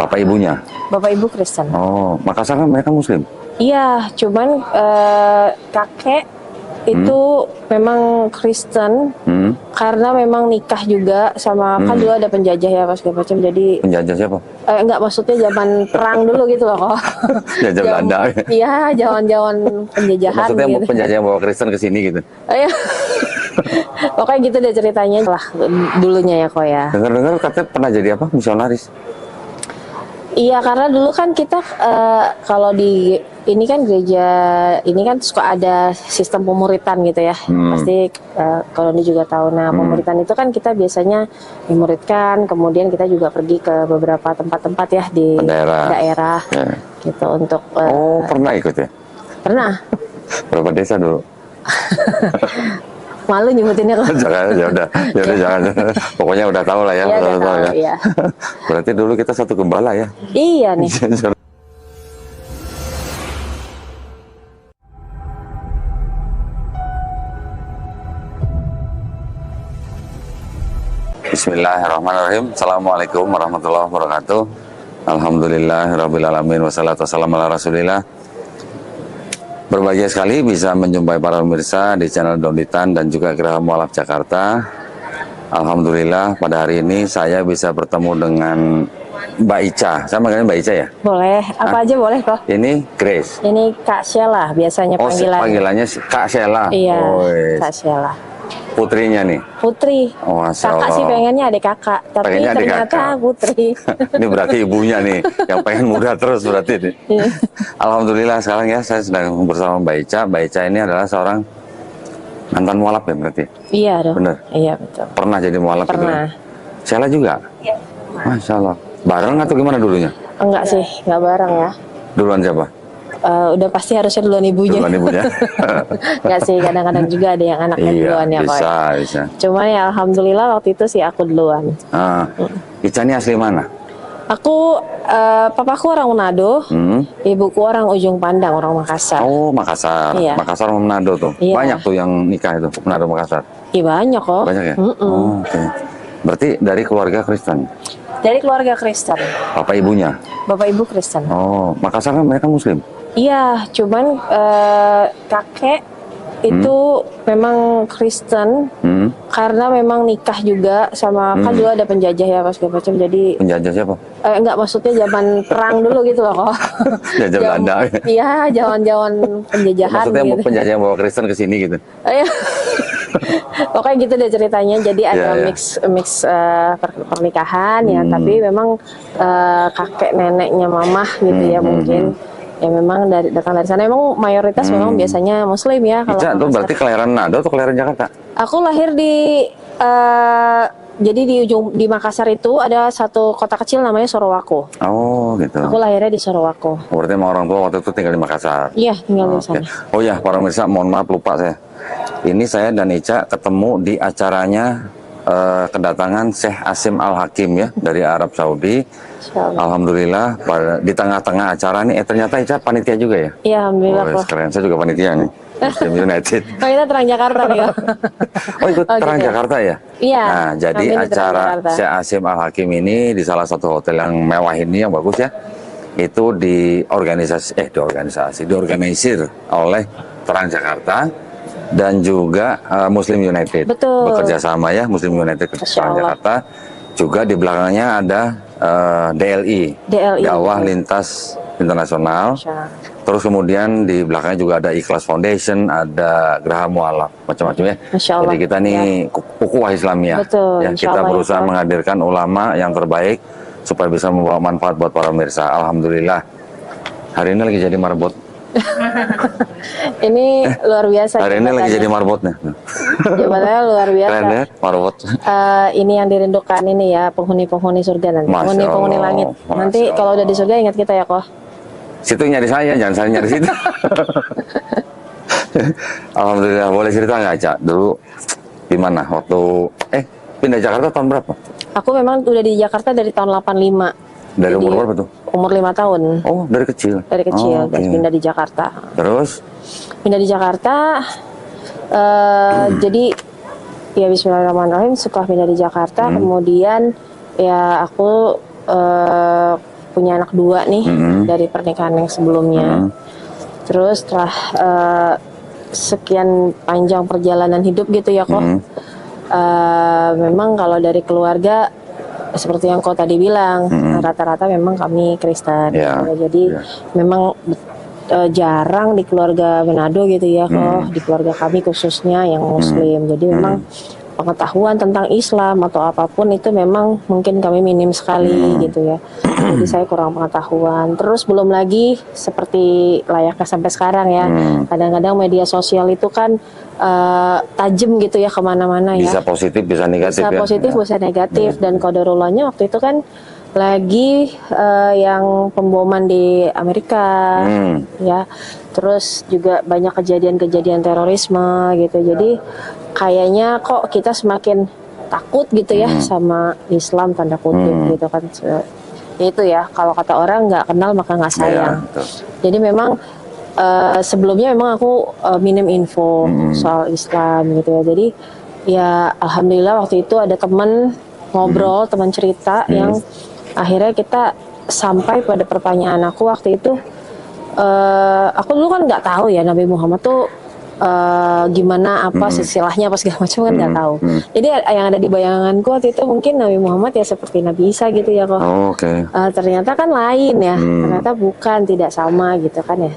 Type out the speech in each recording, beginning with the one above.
Bapak ibunya? Bapak ibu Kristen. Oh, Makassar kan mereka Muslim? Iya, cuman kakek itu memang Kristen karena memang nikah juga sama kan dulu ada penjajah ya pas segala macam, jadi Penjajah siapa? enggak, maksudnya zaman perang dulu gitu loh kok. Penjajah Belanda. Iya, zaman penjajahan. Maksudnya gitu. penjajah yang bawa Kristen ke sini gitu? Iya. Pokoknya gitu deh ceritanya lah dulunya ya kok ya. Dengar-dengar katanya pernah jadi apa? Misionaris? Iya, karena dulu kan kita kalau di ini kan gereja ini kan suka ada sistem pemuritan gitu ya. Pasti kalau ini juga tahu. Nah, pemuritan itu kan kita biasanya dimuridkan, kemudian kita juga pergi ke beberapa tempat-tempat ya di daerah ya. Gitu untuk. Oh, pernah ikut ya? Pernah. Berapa desa dulu? Malu nyebutinnya kok. Jangan, ya udah jangan. Pokoknya udah tahu lah ya. Iya, udah tahu ya. Iya. Berarti dulu kita satu gembala ya? Iya nih. Bismillahirrahmanirrahim. Assalamualaikum warahmatullahi wabarakatuh. Alhamdulillahirrabbilalamin. Wassalatu wassalamu ala rasulillah. Berbahagia sekali bisa menjumpai para pemirsa di channel Donditan dan juga Geraha Mualaf Jakarta. Alhamdulillah pada hari ini saya bisa bertemu dengan Mbak Ica. Saya manggilnya Mbak Ica ya? Boleh, apa aja boleh kok. Ini Grace. Ini Kak Sheila biasanya panggilannya. Panggilannya Kak Sheila. Iya, Kak Sheila. Putrinya nih? Putri. Oh, Masya Allah. Kakak sih pengennya adik kakak, tapi pengennya ternyata putri. Ini berarti ibunya nih, yang pengen muda terus berarti nih. Alhamdulillah sekarang ya saya sedang bersama Mbak Ica. Mbak Ica ini adalah seorang mantan mualaf ya berarti? Iya dong. Bener? Iya betul. Pernah jadi mualaf? Pernah. Gitu ya? Sheila juga? Iya. Masya Allah. Bareng atau gimana dulunya? Enggak sih, enggak bareng ya. Duluan siapa? Udah pasti harusnya duluan ibunya. Duluan ibunya. Enggak sih, kadang-kadang juga ada yang anaknya duluan ya kok. Bisa. Cuma ya alhamdulillah waktu itu sih aku duluan. Ica ini asli mana? Aku, papaku orang Manado, ibuku orang Ujung Pandang, orang Makassar. Oh, Makassar. Iya. Makassar sama Manado tuh. Iya. Banyak tuh yang nikah itu, Manado Makassar. Iya banyak kok. Banyak ya? Oh, oke. Berarti dari keluarga Kristen? Dari keluarga Kristen. Bapak ibunya? Bapak ibu Kristen. Oh, Makassar kan mereka Muslim? Iya, cuman kakek itu memang Kristen karena memang nikah juga sama kan dulu ada penjajah ya pas segala macam, jadi penjajah siapa? Enggak, maksudnya zaman perang dulu gitu loh kok. Penjajah Belanda. Iya, zaman penjajahan. Maksudnya gitu. penjajah yang bawa Kristen ke sini gitu? Iya. Pokoknya gitu deh ceritanya. Jadi ada mix pernikahan ya, tapi memang kakek neneknya mamah gitu ya mungkin. Ya memang datang dari sana. Memang mayoritas memang biasanya Muslim ya. Kalau Ica, itu berarti kelahiran Manado atau kelahiran Jakarta? Aku lahir di jadi di Makassar itu ada satu kota kecil namanya Sorowako. Oh gitu. Aku lahirnya di Sorowako. Berarti emang orang tua waktu itu tinggal di Makassar? Iya, tinggal di sana. Oh ya, para pemirsa, mohon maaf lupa saya. Ini saya dan Ica ketemu di acaranya kedatangan Syekh Asim Al-Hakim ya dari Arab Saudi. Alhamdulillah di tengah-tengah acara nih ternyata Ica panitia juga ya? Iya, alhamdulillah kok. Keren, saya juga panitia nih. Muslim United. Oh, kita Terang Jakarta nih. Oh, ikut Terang gitu. Jakarta ya? Iya. Nah, jadi acara Syekh Asim Al-Hakim ini di salah satu hotel yang mewah ini yang bagus ya. Itu diorganisir oleh Terang Jakarta dan juga Muslim United. Betul. Bekerja sama ya Muslim United ke Terang Jakarta. Juga di belakangnya ada DLI. Dakwah Lintas Internasional. Terus kemudian di belakangnya juga ada Ikhlas Foundation, ada Geraha Mualaf, macam-macam ya. Jadi kita nih ukhuwah Islamiyah. Betul, ya, kita berusaha menghadirkan ulama yang terbaik supaya bisa membawa manfaat buat para pemirsa. Alhamdulillah. Hari ini lagi jadi marbot. Ini luar biasa. Hari ini lagi jadi marbotnya. Jabatannya luar biasa. Keren ya, marbot. Ini yang dirindukan ini ya, penghuni-penghuni surga nanti. Penghuni-penghuni langit. Nanti kalau udah di surga ingat kita ya kok. Situ nyari saya, jangan saya nyari situ. Alhamdulillah, boleh cerita nggak, Cak? Dulu di mana? Waktu pindah Jakarta tahun berapa? Aku memang udah di Jakarta dari tahun 85. Dari umur berapa tuh? Umur 5 tahun. Oh, dari kecil? Dari kecil, dan pindah di Jakarta. Terus? Pindah di Jakarta, jadi ya bismillahirrahmanirrahim, setelah pindah di Jakarta, kemudian ya aku punya anak 2 nih dari pernikahan yang sebelumnya. Terus setelah sekian panjang perjalanan hidup gitu ya kok, memang kalau dari keluarga seperti yang kau tadi bilang, rata-rata memang kami Kristen. Jadi memang jarang di keluarga Manado gitu ya kok, di keluarga kami khususnya yang Muslim. Jadi memang pengetahuan tentang Islam atau apapun itu memang mungkin kami minim sekali gitu ya. Jadi saya kurang pengetahuan. Terus belum lagi seperti layaknya sampai sekarang ya, kadang-kadang media sosial itu kan tajam gitu ya kemana-mana ya. Bisa positif, bisa negatif. Bisa positif, bisa negatif. Dan qadarullahnya waktu itu kan lagi yang pemboman di Amerika ya. Terus juga banyak kejadian-kejadian terorisme gitu. Jadi kayaknya kok kita semakin takut gitu ya sama Islam tanda kutip gitu kan. Itu ya, kalau kata orang nggak kenal maka nggak sayang. Jadi memang sebelumnya memang aku minim info soal Islam gitu ya. Jadi ya alhamdulillah waktu itu ada teman ngobrol, teman cerita yang akhirnya kita sampai pada pertanyaan aku waktu itu. Aku dulu kan nggak tahu ya Nabi Muhammad tuh gimana apa silsilahnya apa segala macam kan nggak tahu. Jadi yang ada di bayanganku waktu itu mungkin Nabi Muhammad ya seperti Nabi Isa gitu ya kok. Ternyata kan lain ya. Ternyata bukan, tidak sama gitu kan ya.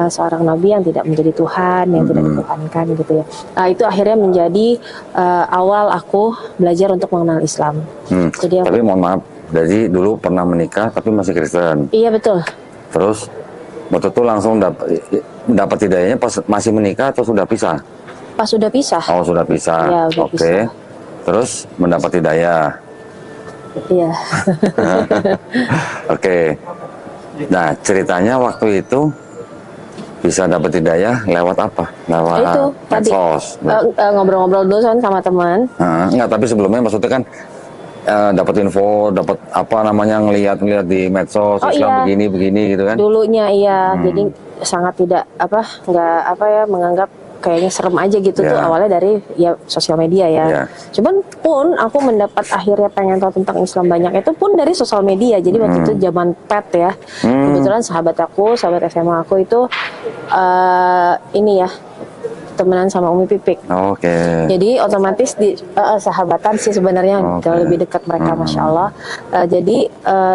Seorang Nabi yang tidak menjadi Tuhan, yang tidak dituhankan gitu ya. Itu akhirnya menjadi awal aku belajar untuk mengenal Islam. Jadi tapi mohon maaf, jadi dulu pernah menikah tapi masih Kristen. Iya betul. Terus waktu itu langsung dapat hidayahnya pas masih menikah atau sudah pisah? Pas sudah pisah. Oh sudah pisah. Ya, udah pisah. Terus mendapat hidayah. Iya. Nah ceritanya waktu itu bisa dapat hidayah lewat apa? Lewat itu medsos. Ngobrol-ngobrol dulu sama teman. Enggak, tapi sebelumnya maksudnya kan dapat info, dapat apa namanya ngelihat di medsos Islam begini gitu kan? Dulunya jadi sangat tidak menganggap kayaknya serem aja gitu tuh awalnya dari ya sosial media ya. Cuman pun aku mendapat akhirnya pengen tahu tentang Islam banyak itu pun dari sosial media. Jadi waktu itu zaman pet ya. Kebetulan sahabat SMA aku itu temenan sama Umi Pipik. Jadi otomatis di sahabatan sih sebenarnya lebih dekat mereka, masya Allah. Jadi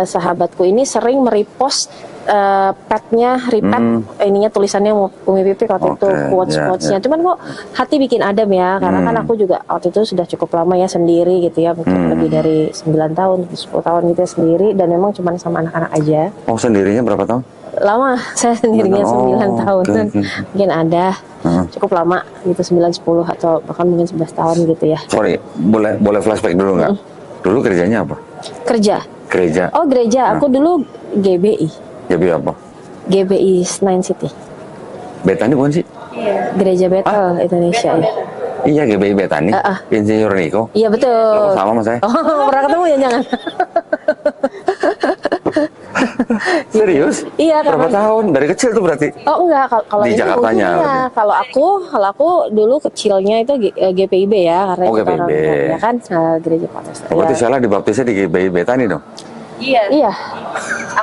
sahabatku ini sering merepost petnya, ininya tulisannya Umi Pipik waktu itu quotes-quotesnya. Cuman kok hati bikin adem ya, karena kan aku juga waktu itu sudah cukup lama ya sendiri gitu ya, mungkin lebih dari 9 tahun, 10 tahun gitu ya sendiri, dan memang cuma sama anak-anak aja. Oh sendirinya berapa tahun? Lama, saya sendirinya 9 tahun. Mungkin ada cukup lama gitu, 9, 10 atau bahkan mungkin 11 tahun gitu ya. Sorry, boleh flashback dulu nggak? Dulu kerjanya apa? Gereja. Oh gereja, aku dulu GBI. GBI apa? GBI Nine City. Betani bukan sih? Iya. Gereja Bethel Indonesia ya. Iya GBI Betani. Insinyur Niko. Iya betul. Loh, sama sama saya. Oh pernah ketemu ya jangan? Serius? Iya. Berapa tahun? Dari kecil tuh berarti? Oh enggak, kalau di Jakartanya. Kalau aku dulu kecilnya itu GPIB ya, karena itu GPIB. Ya kan gereja Protestan. Berarti salah dibaptisnya di GBI Betani dong? Iya.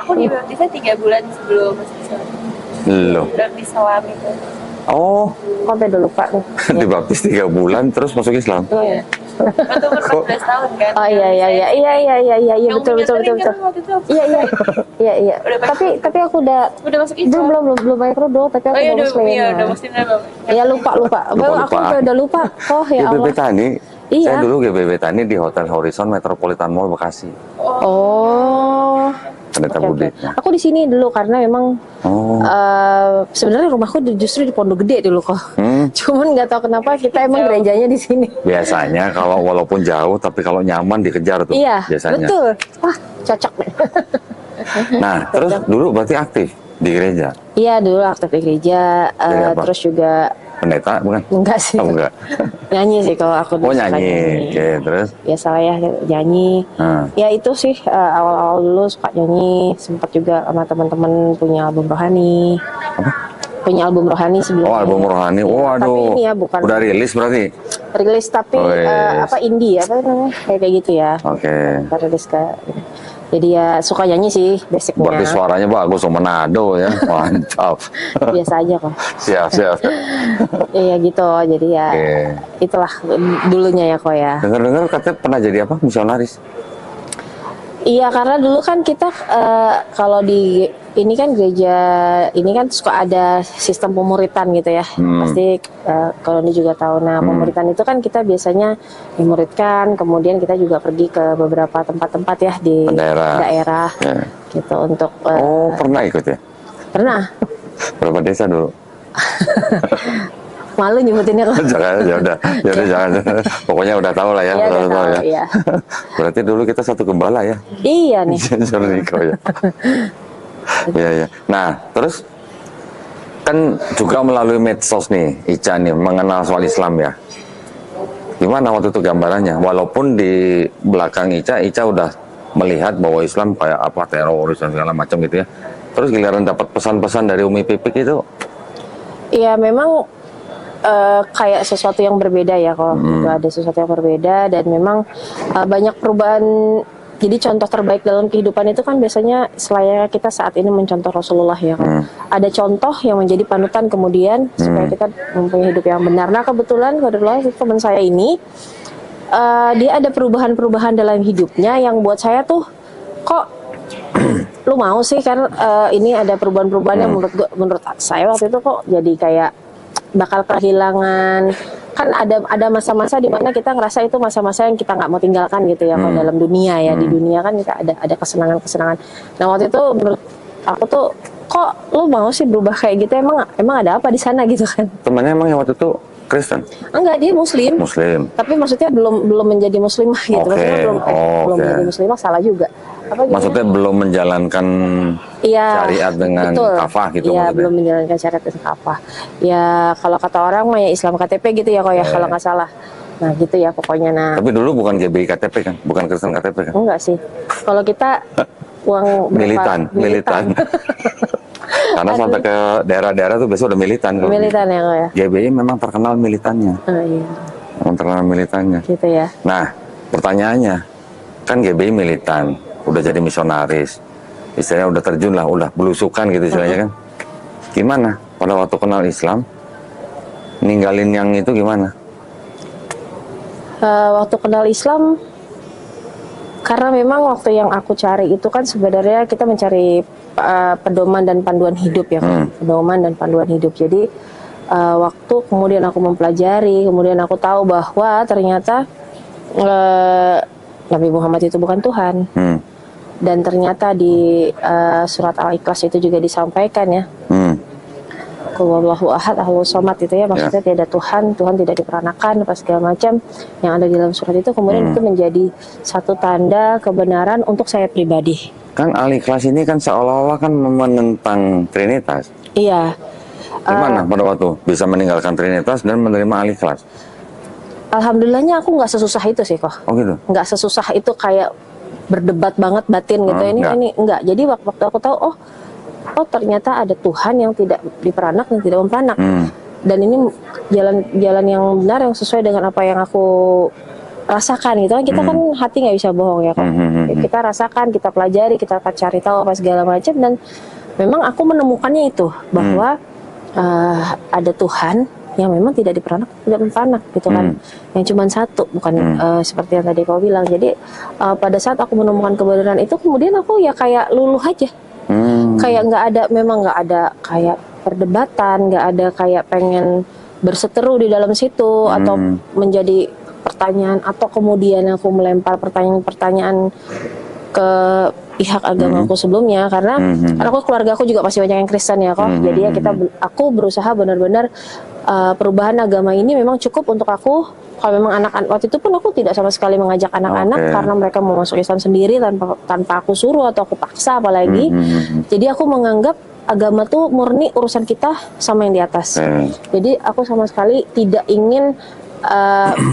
Aku dibaptisnya 3 bulan sebelum masuk Islam. Loh. Baptis Salam itu. Oh. Sampai udah lupa nih. Dibaptis 3 bulan terus masuk Islam. Iya. Waktu umur 14 tahun kan. Oh iya betul. Iya. Tapi aku udah masuk Islam. Belum banyak kerudung, tapi aku udah Muslim. Iya, udah Muslim belum. Iya lupa. Aku udah lupa. Oh ya Allah. GBI Betani. Iya. Saya dulu GBI Betani di Hotel Horizon Metropolitan Mall Bekasi. Oh. Pendeta Budi. Aku di sini dulu karena memang sebenarnya rumahku justru di Pondok Gede dulu kok. Cuman nggak tahu kenapa kita emang gerejanya di sini. Biasanya kalau walaupun jauh tapi kalau nyaman dikejar tuh. Iya. Biasanya. Betul. Wah cocok. Nah terus dulu berarti aktif di gereja. Iya dulu aktif di gereja. Terus juga pendeta bukan? Enggak sih. Oh, enggak. Nyanyi sih kalau aku dulu. Nyanyi. Oke, terus? Biasalah ya nyanyi. Ya itu sih awal-awal dulu suka nyanyi. Sempat juga sama teman-teman punya album rohani. Apa? Punya album rohani sebelumnya. Oh album rohani. Waduh. Tapi ini ya bukan. Udah rilis berarti? Rilis tapi indie apa namanya? Kayak gitu ya. Oke. Rilis ke. Jadi ya suka nyanyi sih basicnya. Berarti suaranya bagus, Manado ya, mantap. Biasa aja kok. Siap, siap. Iya gitu, jadi ya itulah dulunya ya kok ya. Dengar-dengar katanya pernah jadi apa, misionaris? Iya, karena dulu kan kita kalau di ini kan gereja ini kan suka ada sistem pemuritan gitu ya. Pasti kalau ini juga tahu. Nah, pemuritan itu kan kita biasanya dimuridkan, kemudian kita juga pergi ke beberapa tempat-tempat ya di daerah gitu untuk. Oh, pernah ikut ya? Pernah. Berapa desa dulu? Malu nyebutinnya kok. Jangan, ya udah jangan. Pokoknya udah tahu lah ya. Iya, tahu ya. Iya. Berarti dulu kita satu gembala ya? Iya nih. Niko ya. Iya ya. Nah, terus kan juga melalui medsos nih, Ica nih mengenal soal Islam ya. Gimana waktu itu gambarannya? Walaupun di belakang Ica udah melihat bahwa Islam kayak apa, teroris dan segala macam gitu ya. Terus giliran dapat pesan-pesan dari Umi Pipik itu? Iya, memang kayak sesuatu yang berbeda ya kok. Ada sesuatu yang berbeda dan memang banyak perubahan. Jadi contoh terbaik dalam kehidupan itu kan biasanya selayaknya kita saat ini mencontoh Rasulullah ya kan. Ada contoh yang menjadi panutan kemudian supaya kita mempunyai hidup yang benar. Nah kebetulan teman saya ini dia ada perubahan-perubahan dalam hidupnya yang buat saya tuh kok lu mau sih kan ini ada perubahan-perubahan yang menurut saya waktu itu kok jadi kayak bakal kehilangan. Kan ada masa-masa di mana kita ngerasa itu masa-masa yang kita nggak mau tinggalkan gitu ya kalau dalam dunia ya. Di dunia kan kita ada kesenangan-kesenangan. Nah waktu itu menurut aku tuh kok lu mau sih berubah kayak gitu, emang ada apa di sana gitu kan. Temannya emang yang waktu itu Kristen? Enggak, dia Muslim. Tapi maksudnya belum menjadi Muslimah gitu. Maksudnya belum menjadi Muslimah, salah juga. Apa maksudnya belum menjalankan syariat dengan kafah gitu. Iya, belum menjalankan syariat dengan kafah. Ya kalau kata orang mah ya Islam KTP gitu ya kok ya kalau nggak salah. Nah gitu ya pokoknya. Nah. Tapi dulu bukan GBI KTP kan, bukan Kristen KTP kan? Enggak sih. Kalau kita uang militan. Karena sampai ke daerah-daerah tuh biasanya udah militan. Militan ya kok ya. GBI memang terkenal militannya. Iya. Memang terkenal militannya. Gitu ya. Nah pertanyaannya kan GBI militan, udah jadi misionaris, istilahnya udah terjun lah, udah belusukan gitu istilahnya kan. Gimana pada waktu kenal Islam, ninggalin yang itu gimana? Waktu kenal Islam, karena memang waktu yang aku cari itu kan sebenarnya kita mencari pedoman dan panduan hidup ya, pedoman dan panduan hidup. Jadi waktu kemudian aku mempelajari, kemudian aku tahu bahwa ternyata Nabi Muhammad itu bukan Tuhan. Dan ternyata di surat Al-Ikhlas itu juga disampaikan ya. Wallahu ahad, Allahus somad itu ya, maksudnya tidak ada Tuhan tidak diperanakan, apa segala macam yang ada di dalam surat itu. Kemudian itu menjadi satu tanda kebenaran untuk saya pribadi. Kan Al-Ikhlas ini kan seolah-olah kan menentang Trinitas. Iya. Gimana pada waktu bisa meninggalkan Trinitas dan menerima Al-Ikhlas? Alhamdulillahnya aku nggak sesusah itu sih kok. Oh gitu? Nggak sesusah itu kayak berdebat banget batin gitu. Ini enggak. Jadi waktu aku tahu oh ternyata ada Tuhan yang tidak diperanak dan tidak memperanak. Dan ini jalan yang benar yang sesuai dengan apa yang aku rasakan gitu kan. Kita kan hati nggak bisa bohong ya kan. Kita rasakan, kita pelajari, kita akan cari tahu apa segala macam, dan memang aku menemukannya itu bahwa ada Tuhan yang memang tidak diperanak, tidak memperanak gitu kan. Yang cuma satu, bukan seperti yang tadi kau bilang. Jadi pada saat aku menemukan kebenaran itu, kemudian aku ya kayak luluh aja. Kayak memang nggak ada kayak perdebatan, nggak ada kayak pengen berseteru di dalam situ atau menjadi pertanyaan, atau kemudian aku melempar pertanyaan-pertanyaan ke pihak agamaku sebelumnya, karena aku keluarga aku juga masih banyak yang Kristen ya kok. Jadi ya aku berusaha benar-benar perubahan agama ini memang cukup untuk aku. Kalau memang anak-anak waktu itu pun aku tidak sama sekali mengajak anak-anak karena mereka mau masuk Islam sendiri tanpa aku suruh atau aku paksa apalagi. Jadi aku menganggap agama tuh murni urusan kita sama yang di atas. Jadi aku sama sekali tidak ingin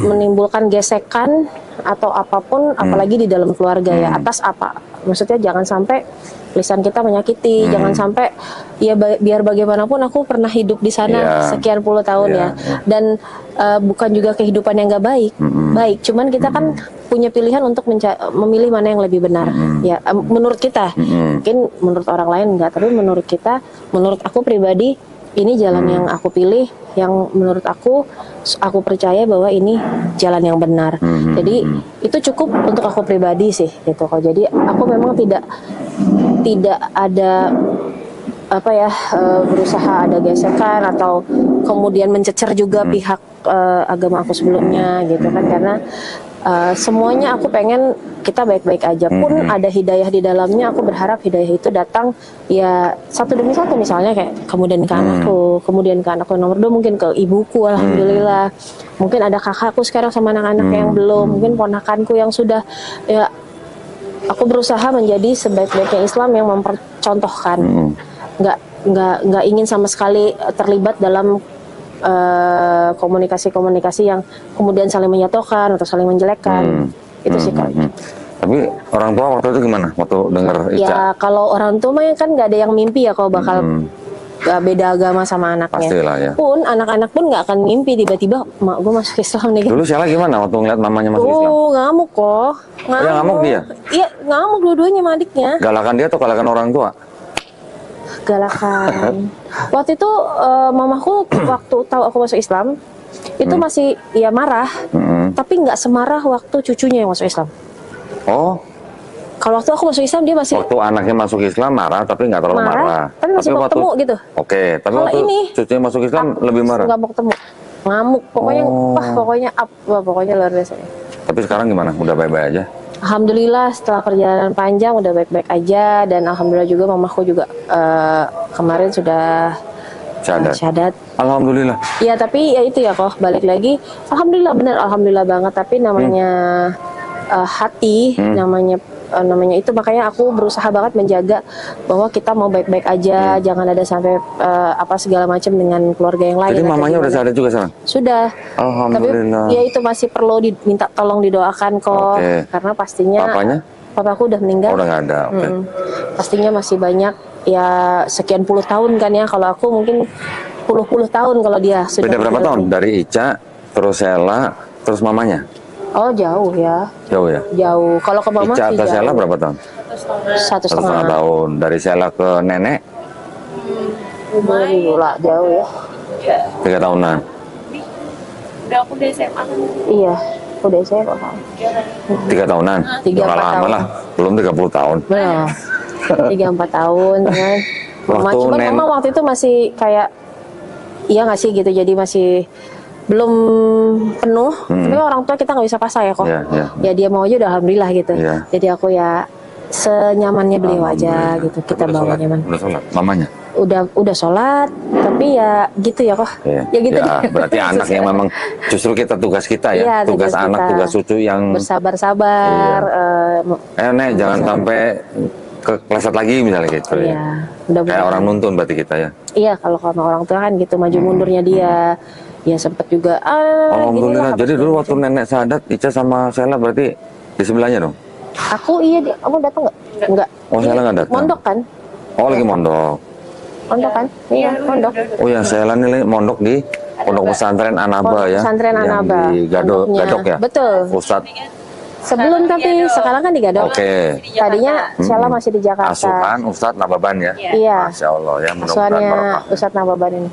menimbulkan gesekan atau apapun, apalagi di dalam keluarga ya, atas apa, maksudnya jangan sampai lisan kita menyakiti, jangan sampai ya biar bagaimanapun aku pernah hidup di sana sekian puluh tahun ya, dan bukan juga kehidupan yang gak baik, baik, cuman kita kan punya pilihan untuk memilih mana yang lebih benar, ya menurut kita, mungkin menurut orang lain enggak, tapi menurut kita, menurut aku pribadi ini jalan yang aku pilih, yang menurut aku percaya bahwa ini jalan yang benar. Jadi itu cukup untuk aku pribadi sih gitu kok. Jadi aku memang tidak ada apa ya berusaha ada gesekan atau kemudian mencecer juga pihak agama aku sebelumnya gitu kan, karena semuanya aku pengen kita baik-baik aja, pun ada hidayah di dalamnya, aku berharap hidayah itu datang ya satu demi satu, misalnya kayak kemudian ke anakku, kemudian ke anakku nomor 2, mungkin ke ibuku, alhamdulillah, mungkin ada kakakku sekarang sama anak-anak yang belum, mungkin ponakanku yang sudah, ya aku berusaha menjadi sebaik-baiknya Islam yang mempercontohkan, nggak ingin sama sekali terlibat dalam komunikasi-komunikasi yang kemudian saling menjatuhkan atau saling menjelekkan. Itu sih Kak. Tapi orang tua waktu itu gimana? Waktu dengar Ica? Ya kalau orang tua mah kan nggak ada yang mimpi ya kalau bakal beda agama sama anaknya. Pastilah ya. Pun anak-anak pun nggak akan mimpi tiba-tiba mak gue masuk Islam nih. Dulu Sheila gimana waktu ngeliat mamanya masuk Islam? Ngamuk kok. Dia ngamuk dia? Iya ngamuk dua-duanya sama adiknya. Galakan dia atau galakan orang tua? Galakan. Waktu itu mamaku waktu tahu aku masuk Islam itu masih ya marah, tapi nggak semarah waktu cucunya yang masuk Islam. Oh. Kalau waktu aku masuk Islam dia masih. Waktu anaknya masuk Islam marah, tapi nggak terlalu marah. Tapi masih mau ketemu gitu. Oke, tapi kalau waktu ini, cucunya masuk Islam lebih marah. Nggak mau ketemu, ngamuk, pokoknya, pokoknya luar biasa. Tapi sekarang gimana? Udah baik-baik aja? Alhamdulillah setelah perjalanan panjang udah baik-baik aja, dan alhamdulillah juga mamaku juga kemarin sudah syahadat. Alhamdulillah. Ya tapi ya itu ya kok balik lagi. Alhamdulillah bener, alhamdulillah banget. Tapi namanya hati, namanya itu, makanya aku berusaha banget menjaga bahwa kita mau baik-baik aja, jangan ada sampai apa segala macam dengan keluarga yang lain. Jadi mamanya udah syahadat juga sekarang? Sudah. Alhamdulillah. Tapi ya itu masih perlu diminta tolong didoakan kok, karena pastinya papaku udah meninggal. Udah nggak ada. Pastinya masih banyak ya sekian puluh tahun kan ya, kalau aku mungkin puluh tahun kalau dia sudah. Beda berapa tahun? Dari Ica, terus Sheila, terus mamanya? Oh jauh ya. Jauh ya? Jauh. Kalau ke mama Ica sih ke Sheila berapa tahun? 1,5 tahun. Dari Sheila ke nenek? Lah jauh ya. 3 tahunan. Udah aku udah SMA kan? Iya, udah SMA kan. 3 tahunan? 3-4 lama tahun. lah, belum 30 tahun. Benar. 3-4 tahun kan. Cuman mama waktu itu masih kayak iya nggak sih gitu, jadi masih belum penuh, tapi orang tua kita nggak bisa paksa ya kok. Ya dia mau aja udah alhamdulillah gitu. Jadi aku ya senyamannya beliau aja gitu, kita bawa nyaman. Udah sholat mamanya? Udah sholat, tapi ya gitu ya kok. Ya gitu ya, berarti anak yang memang justru kita tugas kita ya, tugas anak, tugas cucu yang bersabar-sabar. Nek jangan sampai kepleset lagi misalnya gitu ya. Kayak orang nuntun berarti kita ya. Iya, kalau sama orang tua kan gitu, maju mundurnya dia. Ya sempet juga. Alhamdulillah. Jadi dulu waktu nenek syahadat, Ica sama Sheila berarti di sebelahnya dong? Aku kamu datang nggak? Enggak. Oh Sheila nggak datang. Mondok kan? Oh lagi mondok. Mondok kan? Iya, mondok. Oh ya, Sheila ini mondok di Pondok Pesantren Anaba ya. Pesantren Anaba. Di Gadok ya. Betul. Ustadz. Sebelum tapi sekarang kan di Gadok. Oke. Tadinya Sheila masih di Jakarta. Asuhan Ustadz Nababan ya. Iya. Masya Allah ya. Asuhannya Ustadz Nababan ini.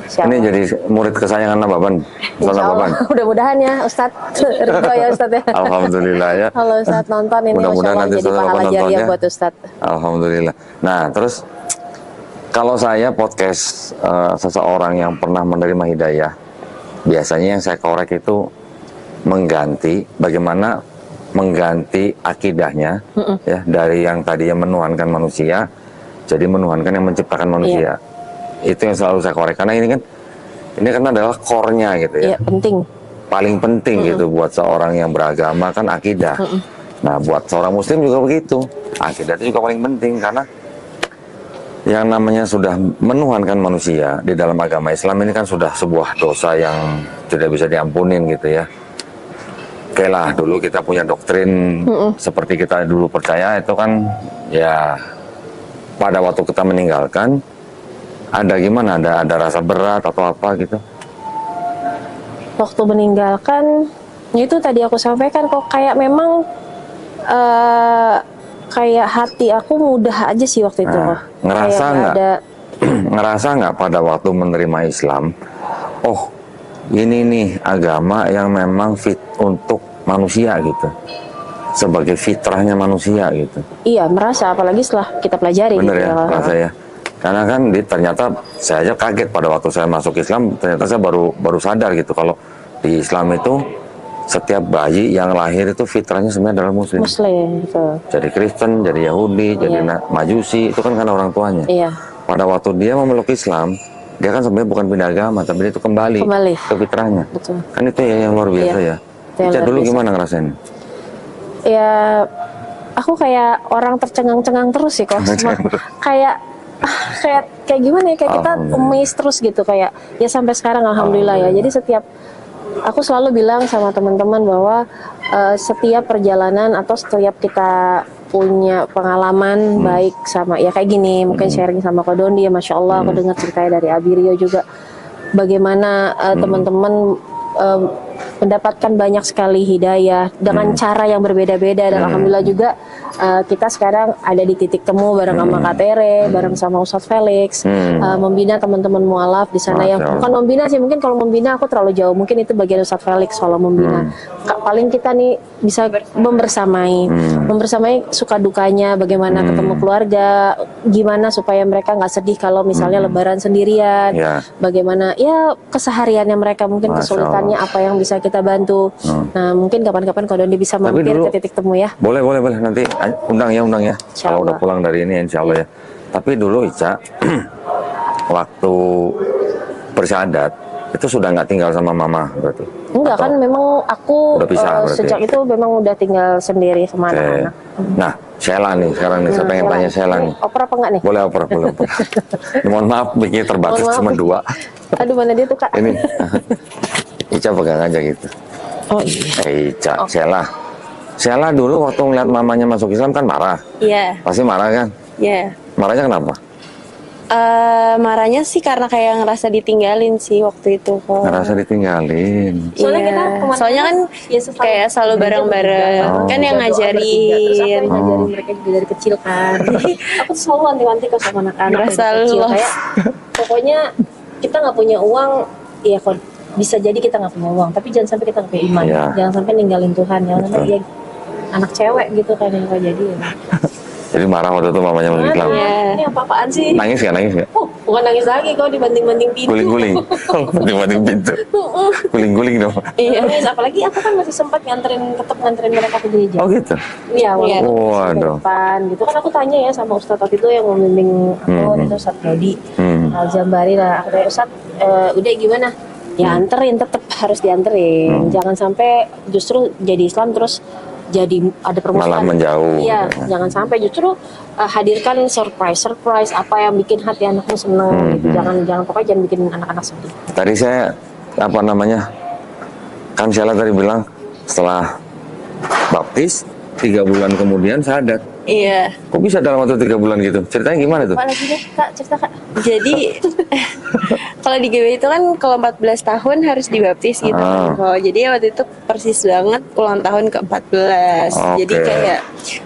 Ini jadi murid kesayangan Nababan. Ustadz Nababan. Mudah-mudahan ya Ustadz. Ridho ya Ustadz ya. Alhamdulillah ya. Kalau Ustadz nonton ini mudah-mudahan nanti jadi pahala jariah buat Ustadz. Alhamdulillah. Nah terus kalau saya podcast seseorang yang pernah menerima hidayah, biasanya yang saya korek itu bagaimana mengganti akidahnya ya, dari yang tadinya menuhankan manusia jadi menuhankan yang menciptakan manusia. Itu yang selalu saya korek, karena ini kan adalah core-nya gitu ya. Penting. Paling penting gitu buat seorang yang beragama kan akidah. Nah, buat seorang muslim juga begitu. Akidah itu juga paling penting, karena yang namanya sudah menuhankan manusia di dalam agama Islam ini kan sudah sebuah dosa yang tidak bisa diampunin gitu ya. oke lah, dulu kita punya doktrin seperti kita dulu percaya itu kan ya pada waktu kita meninggalkan ada gimana, ada rasa berat atau apa gitu. Waktu meninggalkan ya itu tadi aku sampaikan kok kayak memang kayak hati aku mudah aja sih waktu itu. Nah, ngerasa nggak ada... ngerasa nggak pada waktu menerima Islam, oh ini nih agama yang memang fit untuk manusia gitu, sebagai fitrahnya manusia gitu. Iya, merasa, apalagi setelah kita pelajari. Bener gitu ya, merasa ya. Karena kan ternyata saya aja kaget pada waktu saya masuk Islam, ternyata saya baru sadar gitu kalau di Islam itu setiap bayi yang lahir itu fitrahnya sebenarnya adalah Muslim. Muslim, betul. Jadi Kristen, jadi Yahudi, jadi Majusi, itu kan karena orang tuanya. Iya. Pada waktu dia memeluk Islam, dia kan sebenarnya bukan pindah agama, tapi dia itu kembali ke fitrahnya. Betul. Kan itu ya yang luar biasa ya. Ica dulu gimana ngerasain? Ya, aku kayak orang tercengang-cengang terus sih kok. kayak gimana ya? Kayak kita amazed terus gitu, kayak ya sampai sekarang alhamdulillah ya. Jadi setiap aku selalu bilang sama teman-teman bahwa setiap perjalanan atau setiap kita punya pengalaman baik sama ya kayak gini, mungkin sharing sama Ko Dondi ya, Masya Allah aku dengar ceritanya dari Abirio juga bagaimana teman-teman mendapatkan banyak sekali hidayah dengan cara yang berbeda-beda, dan alhamdulillah juga kita sekarang ada di titik temu bareng sama Kak Tere, bareng sama Ustadz Felix, membina teman-teman mualaf di sana. Yang bukan membina sih, mungkin kalau membina aku terlalu jauh, mungkin itu bagian Ustadz Felix kalau membina. Paling kita nih bisa membersamai suka dukanya, bagaimana ketemu keluarga, gimana supaya mereka nggak sedih kalau misalnya lebaran sendirian, bagaimana ya kesehariannya mereka, mungkin kesulitannya apa yang bisa kita bantu. Nah mungkin kapan-kapan Ko Dondi bisa mampir ke titik temu ya. Boleh nanti undang ya kalau udah pulang dari ini insya Allah ya. Tapi dulu Ica waktu bersyahadat itu sudah nggak tinggal sama mama berarti? Enggak, kan memang aku udah pisah, sejak itu memang udah tinggal sendiri sama anak-anak. Nah Sheila nih sekarang nih, saya pengen tanya Sheila nih. Oper apa enggak nih? Boleh oper. Mohon maaf, mikir terbatas cuma 2. Aduh, mana dia tuh Kak? Ini Ica pegang aja gitu. Oh iya. Ica, Sheila dulu waktu ngeliat mamanya masuk Islam kan marah. Iya. Pasti marah kan? Iya. Marahnya kenapa? Marahnya sih karena kayak ngerasa ditinggalin sih waktu itu kok. Ngerasa ditinggalin. Soalnya kita soalnya kan ya, kayak selalu bareng-bareng kan yang ngajarin. Terus aku yang ngajarin mereka juga dari kecil kan. Jadi aku tuh selalu wanti-wanti ke sama anak-anak dari kecil, kayak pokoknya kita nggak punya uang, ya kok bisa jadi kita nggak punya uang, tapi jangan sampai kita nggak punya iman, jangan sampai ninggalin Tuhan, jangan sampai dia anak cewek gitu kan yang nggak jadi. Ya. Jadi marah waktu itu mamanya masuk Islam. Ini apa-apaan sih? Nangis gak? Oh, bukan nangis lagi kok, dibanding-banding pintu. Guling-guling. Dibanding pintu. Guling-guling dong. Iya, apalagi aku kan masih sempat tetap nganterin mereka ke gereja. Oh gitu? Iya, walaupun depan gitu kan aku tanya ya sama Ustadz waktu itu yang membimbing aku, itu Ustadz Dodi Al-Jambari lah. Aku tanya, Ustadz, udah gimana? Ya anterin, tetap harus dianterin. Jangan sampai justru jadi Islam terus jadi ada permusuhan, malah menjauh. Iya, jangan sampai, justru hadirkan surprise apa yang bikin hati anakmu seneng gitu. Jangan pokoknya jangan bikin anak-anak sedih. Tadi saya kan Sheila tadi bilang setelah baptis 3 bulan kemudian syahadat. Iya. Kok bisa dalam waktu 3 bulan gitu? Ceritanya gimana tuh? Apa lagi deh Kak, cerita Kak. Jadi kalau di GBI itu kan kalau 14 tahun harus dibaptis gitu kan. Jadi waktu itu persis banget ulang tahun ke-14. Jadi kayak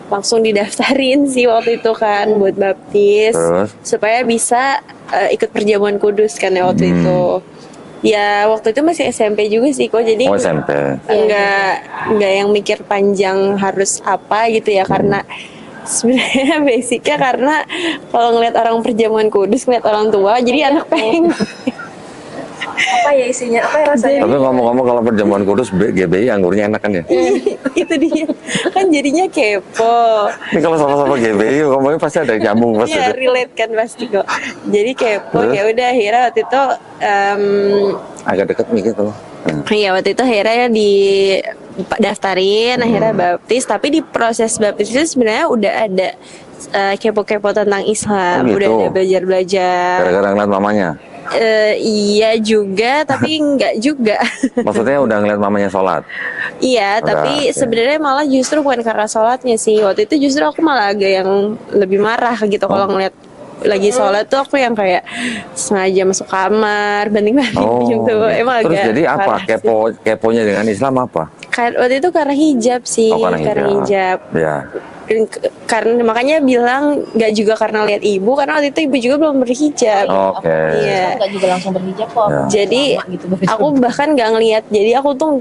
langsung didaftarin sih waktu itu kan buat baptis. Supaya bisa ikut perjamuan kudus kan ya waktu itu. Ya waktu itu masih SMP juga sih kok, jadi SMP. Enggak yang mikir panjang harus apa gitu ya, karena sebenarnya basicnya karena kalau ngeliat orang perjamuan kudus, ngeliat orang tua, jadi anak pengen apa ya isinya, apa ya rasanya. Tapi ngomong-ngomong kalau perjamuan kudus GBI anggurnya enak kan ya? Itu dia kan jadinya kepo. Ini kalau sama-sama GBI ngomongnya pasti ada nyambung pasti. Iya, relate kan pasti kok. Jadi kepo. Ya udah akhirnya waktu itu agak deket mikir tuh. Iya, waktu itu akhirnya di daftarin, akhirnya baptis. Tapi di proses baptis itu sebenarnya udah ada kepo-kepo tentang Islam, udah ada belajar-belajar. Gara-gara ngeliat mamanya. Iya juga, tapi enggak juga. Maksudnya udah ngeliat mamanya sholat? Iya, Udah, tapi oke. sebenarnya malah justru bukan karena sholatnya sih. Waktu itu justru aku malah agak yang lebih marah gitu kalau ngeliat lagi sholat tuh, aku yang kayak sengaja masuk kamar, banting-banting gitu. Emang Terus agak jadi apa? parah sih. Keponya dengan Islam apa? Waktu itu karena hijab sih, Oh, karena hijab. Ya. Karena makanya bilang nggak juga karena lihat ibu, karena waktu itu ibu juga belum berhijab. Oke. Iya. Nggak juga langsung berhijab kok. Ya. Jadi Lama gitu berhijab. aku bahkan nggak ngelihat. Jadi aku tuh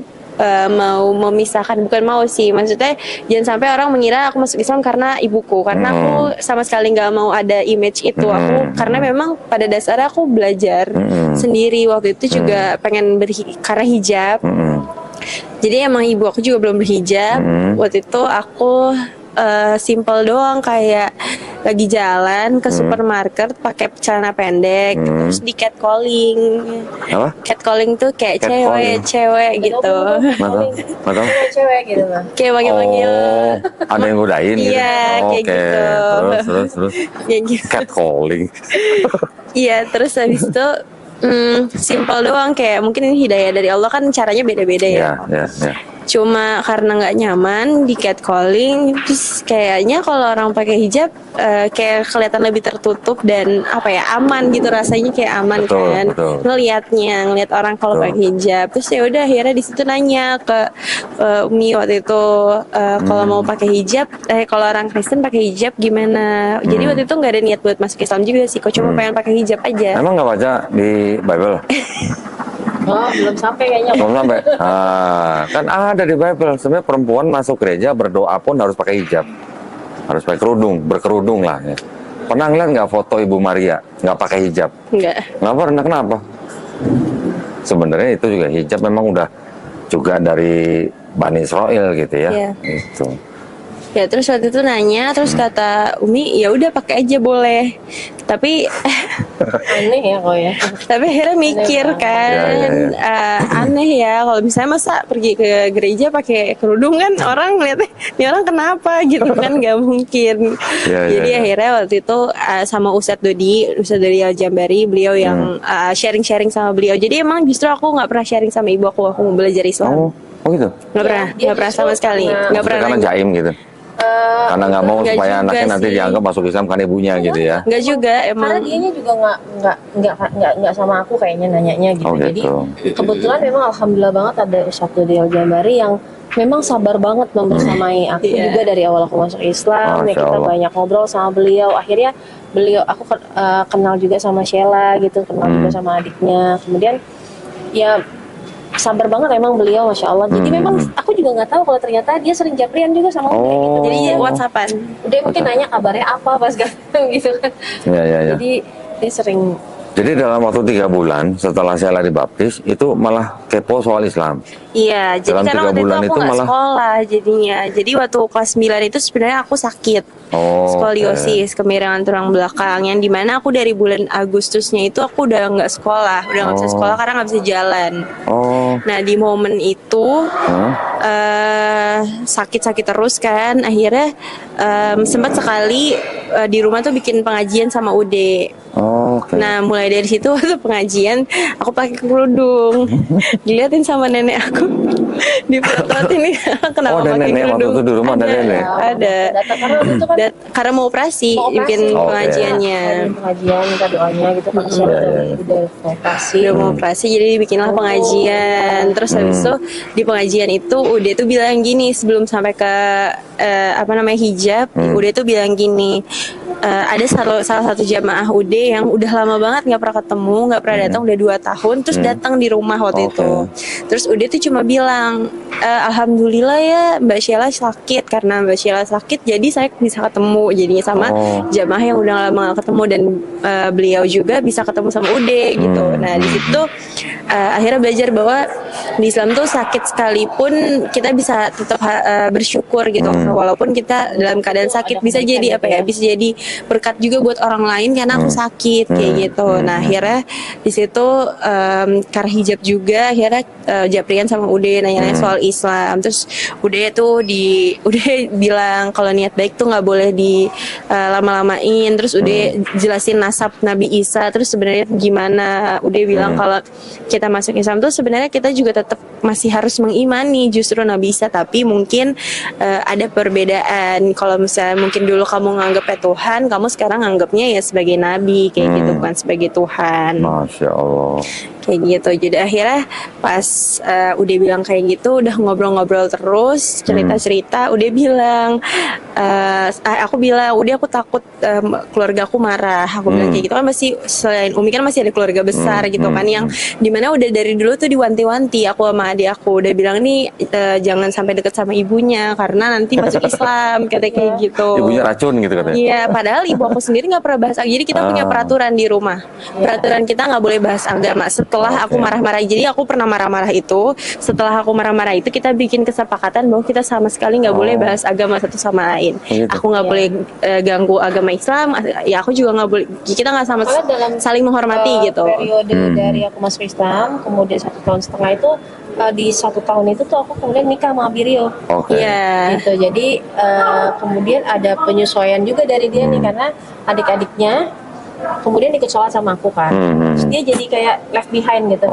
mau memisahkan, bukan mau sih, maksudnya jangan sampai orang mengira aku masuk Islam karena ibuku, karena aku sama sekali nggak mau ada image itu. Aku karena memang pada dasarnya aku belajar sendiri waktu itu juga pengen karena hijab. Jadi emang ibu aku juga belum berhijab. Waktu itu aku simple doang, kayak lagi jalan ke supermarket pakai celana pendek, terus di catcalling. Apa? Catcalling tuh kayak Catcalling. cewek gitu. Mantap. Cewek gitu lah. Kayak panggil-panggil. Ada yang godain gitu. Iya, kayak Oke. gitu. Terus. Kayak gitu. Catcalling. Iya, terus habis itu simple doang, kayak mungkin ini hidayah dari Allah, kan caranya beda-beda ya. Ya. Cuma karena nggak nyaman di catcalling, terus kayaknya kalau orang pakai hijab kayak kelihatan lebih tertutup dan apa ya, aman gitu, rasanya kayak aman. Betul. Ngelihat orang kalau pakai hijab. Terus ya udah akhirnya di situ nanya ke Umi waktu itu, kalau mau pakai hijab, kalau orang Kristen pakai hijab gimana. Jadi waktu itu nggak ada niat buat masuk Islam juga sih, kok cuma pengen pakai hijab aja. Emang nggak baca di Bible? Oh, belum sampai kayaknya. Belum sampai. Kan ada di Bible. Sebenarnya perempuan masuk gereja berdoa pun harus pakai hijab, harus pakai berkerudung lah. Ya. Pernah ngeliat nggak foto Ibu Maria nggak pakai hijab? Enggak. Kenapa? Sebenarnya itu juga hijab memang udah juga dari Bani Israel gitu ya. Iya. Itu. Ya terus waktu itu nanya, terus kata Umi ya udah pakai aja boleh. Tapi Aneh ya kok ya. tapi akhirnya mikir kan, aneh ya kalau misalnya masa pergi ke gereja pakai kerudung, kan orang ngeliatnya ini orang kenapa gitu kan, nggak mungkin. Jadi akhirnya waktu itu sama Ustadz Dodi Al-Jambari, beliau yang sharing-sharing sama beliau. Jadi emang justru aku nggak pernah sharing sama ibu aku mau belajar Islam. Oh gitu? Nggak pernah sama sekali. Nggak pernah Karena nanya. jaim gitu. Karena nggak mau Nggak supaya juga anaknya nanti sih. dianggap masuk Islam kan ibunya gitu ya. Nggak juga Karena emang. dianya juga nggak sama aku kayaknya nanyanya gitu. Oh, gitu. Jadi kebetulan memang alhamdulillah banget ada Ustadz Dodi Al-Jambari yang memang sabar banget membersamai aku juga dari awal aku masuk Islam. Ya, kita banyak ngobrol sama beliau. Akhirnya aku kenal juga sama Sheila gitu, kenal juga sama adiknya. Kemudian ya sabar banget emang beliau, masya Allah. Jadi memang aku juga nggak tahu kalau ternyata dia sering japrian juga sama Umi gitu. Jadi WhatsAppan. Udah mungkin nanya kabarnya apa pas gitu kan. Iya. Jadi dia sering. Jadi dalam waktu 3 bulan setelah saya dibaptis itu malah kepo soal Islam. Iya, jadi Dalam karena 3 waktu itu bulan aku itu nggak malah- sekolah jadinya. Jadi waktu kelas 9 itu sebenarnya aku sakit. Skoliosis, kemiringan tulang belakang, yang dimana aku dari bulan Agustusnya itu aku udah nggak sekolah, udah nggak bisa sekolah karena nggak bisa jalan. Nah di momen itu sakit-sakit terus kan, akhirnya sempat sekali di rumah tuh bikin pengajian sama Ude. Nah mulai dari situ waktu pengajian aku pakai kerudung, diliatin sama nenek aku, dipelototin kenapa ada pakai nenek waktu kerudung. itu di rumah ada nenek. Ada. Karena waktu itu kan Karena mau operasi, bikin pengajiannya. pengajian minta doanya gitu kan, udah operasi. Udah mau operasi, jadi dibikinlah pengajian. Terus habis itu di pengajian itu udah tuh bilang gini, sebelum sampai ke hijab, udah tuh bilang gini, ada salah satu jamaah UD yang udah lama banget nggak pernah ketemu, nggak pernah datang, udah 2 tahun, terus datang di rumah waktu itu. Terus udah tuh cuma bilang, alhamdulillah ya Mbak Sheila sakit, karena Mbak Sheila sakit jadi saya bisa ketemu jadinya sama jamaah yang udah lama gak ketemu, dan beliau juga bisa ketemu sama Ude gitu. Nah di situ akhirnya belajar bahwa di Islam tuh sakit sekalipun kita bisa tetap bersyukur gitu, walaupun kita dalam keadaan sakit bisa jadi bisa jadi berkat juga buat orang lain karena aku sakit kayak gitu. Nah akhirnya di situ karena hijab juga akhirnya Japrian sama Ude nanya-nanya soal Islam. Terus Ude bilang kalau niat baik tuh nggak boleh di lama-lamain. Terus Ude jelasin nasab Nabi Isa. Terus sebenarnya gimana? Ude bilang kalau kita masuk Islam tuh sebenarnya kita juga tetap masih harus mengimani justru Nabi Isa, tapi mungkin ada perbedaan. Kalau misalnya mungkin dulu kamu nganggapnya Tuhan, kamu sekarang nganggapnya ya sebagai Nabi kayak gitu, bukan sebagai Tuhan. Masya Allah. Kayak gitu. Jadi akhirnya pas udah bilang kayak gitu, udah ngobrol-ngobrol terus, cerita-cerita, udah bilang aku bilang udah aku takut keluarga aku marah. Aku bilang kayak gitu kan, masih selain Umi kan masih ada keluarga besar gitu kan, yang dimana udah dari dulu tuh diwanti-wanti aku sama adik aku, udah bilang nih jangan sampai deket sama ibunya karena nanti masuk Islam kayak gitu. Ibunya racun gitu katanya. Iya, padahal ibu aku sendiri nggak pernah bahas. Jadi kita punya peraturan di rumah. Peraturan kita nggak boleh bahas agama. Setelah aku marah-marah, jadi aku pernah marah-marah itu. Setelah aku marah-marah itu, kita bikin kesepakatan bahwa kita sama sekali nggak boleh bahas agama satu sama lain. Gitu. Aku nggak boleh ganggu agama Islam. Ya aku juga nggak boleh. Kita nggak sama saling menghormati gitu. Periode dari aku masuk Islam, kemudian 1,5 tahun itu di 1 tahun itu tuh aku kemudian nikah sama Abirio. Iya. Gitu. Jadi kemudian ada penyesuaian juga dari dia nih, karena adik-adiknya kemudian ikut sholat sama aku kan. Terus dia jadi kayak left behind gitu.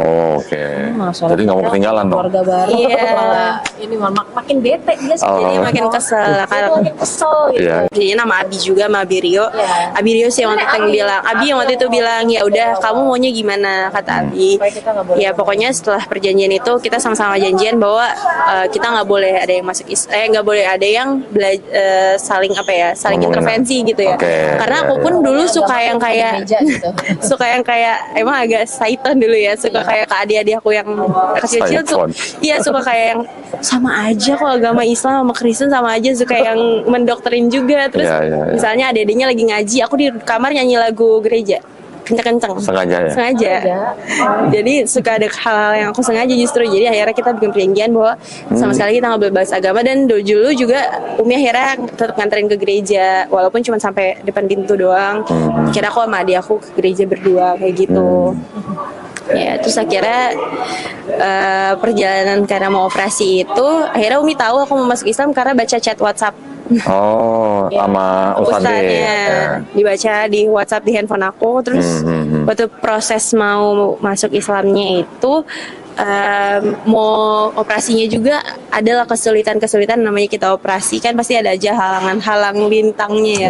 Jadi nggak mau ketinggalan dong. Keluarga baru. Malah ini makin bete dia sih. Jadi makin kesel. Makin kesel gitu. Jadi nama Abi juga sama Abi Rio. Abi Rio sih yang waktu itu bilang. Abi yang waktu itu bilang ya udah kamu maunya gimana, kata Abi. Ya pokoknya setelah perjanjian itu kita sama-sama janjian bahwa kita nggak boleh ada yang masuk nggak boleh ada yang saling intervensi gitu ya. Karena aku pun dulu suka yang kayak suka yang kayak emang agak syaitan dulu ya, suka kayak ke adik-adik aku yang kecil-kecil tuh, iya suka kayak yang sama aja kok agama Islam sama Kristen sama aja, suka yang mendoktrin juga. Terus misalnya adik-adiknya lagi ngaji, aku di kamar nyanyi lagu gereja kenceng-kenceng. Sengaja. Jadi suka ada hal-hal yang aku sengaja justru. Jadi akhirnya kita bikin perjanjian bahwa sama sekali kita nggak boleh bahas agama. Dan dulu juga Umi akhirnya tetap nganterin ke gereja, walaupun cuma sampai depan pintu doang. Kira aku sama adik aku ke gereja berdua kayak gitu. Ya, terus akhirnya perjalanan karena mau operasi itu, akhirnya Umi tahu aku mau masuk Islam karena baca chat WhatsApp. Sama Ustadznya dibaca di WhatsApp di handphone aku. Terus waktu proses mau masuk Islamnya itu mau operasinya juga adalah kesulitan namanya kita operasi kan pasti ada aja halang lintangnya ya.